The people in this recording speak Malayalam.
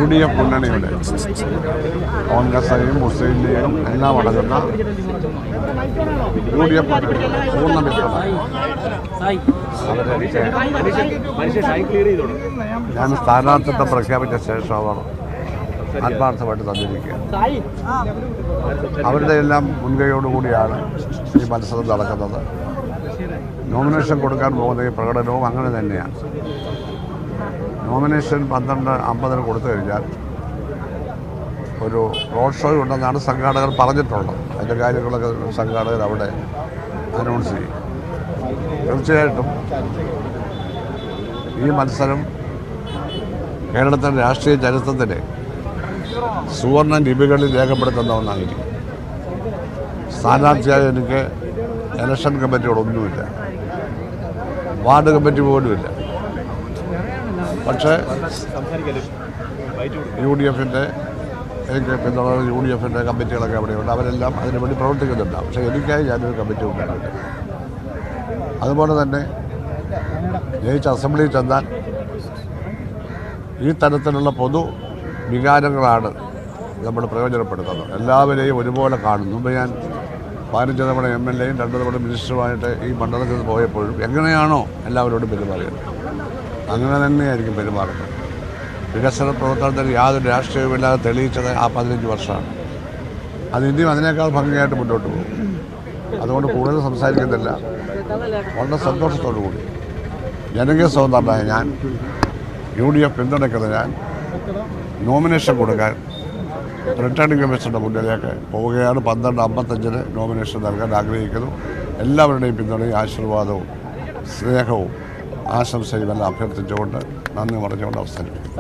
UDF മുന്നണിയുടെ കോൺഗ്രസിനെയും മുസ്ലിം ലീഗും എല്ലാം അടങ്ങുന്ന UDF പൂർണ്ണ പിന്തുണ ഞാൻ സ്ഥാനാർത്ഥിത്വം പ്രഖ്യാപിച്ച ശേഷം അവർ ആത്മാർത്ഥമായിട്ട് തന്നിരിക്കുക. അവരുടെ എല്ലാം മുൻകൈയോടുകൂടിയാണ് ഈ മത്സരം നടക്കുന്നത്. നോമിനേഷൻ കൊടുക്കാൻ പോകുന്ന ഈ പ്രകടനവും അങ്ങനെ തന്നെയാണ്. നോമിനേഷൻ 12:50 കൊടുത്തു കഴിഞ്ഞാൽ ഒരു റോഡ് ഷോ ഉണ്ടെന്നാണ് സംഘാടകർ പറഞ്ഞിട്ടുള്ളത്. അതിൻ്റെ കാര്യങ്ങളൊക്കെ സംഘാടകർ അവിടെ അനൗൺസ് ചെയ്യും. തീർച്ചയായിട്ടും ഈ മത്സരം കേരളത്തിൻ്റെ രാഷ്ട്രീയ ചരിത്രത്തിലെ സുവർണ്ണ ലിപികളിൽ രേഖപ്പെടുത്തുന്ന ഒന്നായിരിക്കും. സ്ഥാനാർത്ഥിയായി എനിക്ക് ഇലക്ഷൻ കമ്മിറ്റികളൊന്നുമില്ല, വാർഡ് കമ്മിറ്റി പോലുമില്ല. പക്ഷേ UDFൻ്റെ എനിക്ക് പിന്തുണ UDFൻ്റെ കമ്മിറ്റികളൊക്കെ അവിടെയുണ്ട്. അവരെല്ലാം അതിനുവേണ്ടി പ്രവർത്തിക്കുന്നുണ്ട്. പക്ഷേ എനിക്കായി ഞാനൊരു കമ്മിറ്റി ഉണ്ടാക്കില്ല. അതുപോലെ തന്നെ ജയിച്ച് അസംബ്ലിയിൽ ചെന്നാൽ ഈ തരത്തിലുള്ള പൊതു വികാരങ്ങളാണ് നമ്മൾ പ്രയോജനപ്പെടുത്തുന്നത്. എല്ലാവരെയും ഒരുപോലെ കാണുന്നു. മുമ്പ് ഞാൻ 15 തവണ MLAയും 2 തവണ മിനിസ്റ്ററുമായിട്ട് ഈ മണ്ഡലത്തിൽ നിന്ന് പോയപ്പോഴും എങ്ങനെയാണോ എല്ലാവരോടും പെരുമാറിയത് അങ്ങനെ തന്നെയായിരിക്കും പെരുമാറുന്നത്. വികസന പ്രവർത്തനത്തിന് യാതൊരു രാഷ്ട്രീയവുമില്ലാതെ തെളിയിച്ചത് ആ 15 വർഷമാണ്. അത് ഇനിയും അതിനേക്കാൾ ഭംഗിയായിട്ട് മുന്നോട്ട് പോകും. അതുകൊണ്ട് കൂടുതൽ സംസാരിക്കുന്നില്ല. വളരെ സന്തോഷത്തോടു കൂടി ജനകീയ സ്വതന്ത്രനായ ഞാൻ UDF പിന്തുണയ്ക്കുന്ന ഞാൻ നോമിനേഷൻ കൊടുക്കാൻ റിട്ടേണിംഗ് കമ്മീഷൻ്റെ മുന്നിലേക്ക് പോവുകയാണ്. 12:55 നോമിനേഷൻ നൽകാൻ ആഗ്രഹിക്കുന്നു. എല്ലാവരുടെയും പിന്തുണയും ആശീർവാദവും സ്നേഹവും ആശംസയും എല്ലാം അഭ്യർത്ഥിച്ചുകൊണ്ട് നന്ദി പറഞ്ഞുകൊണ്ട് അവസാനിപ്പിക്കുന്നു.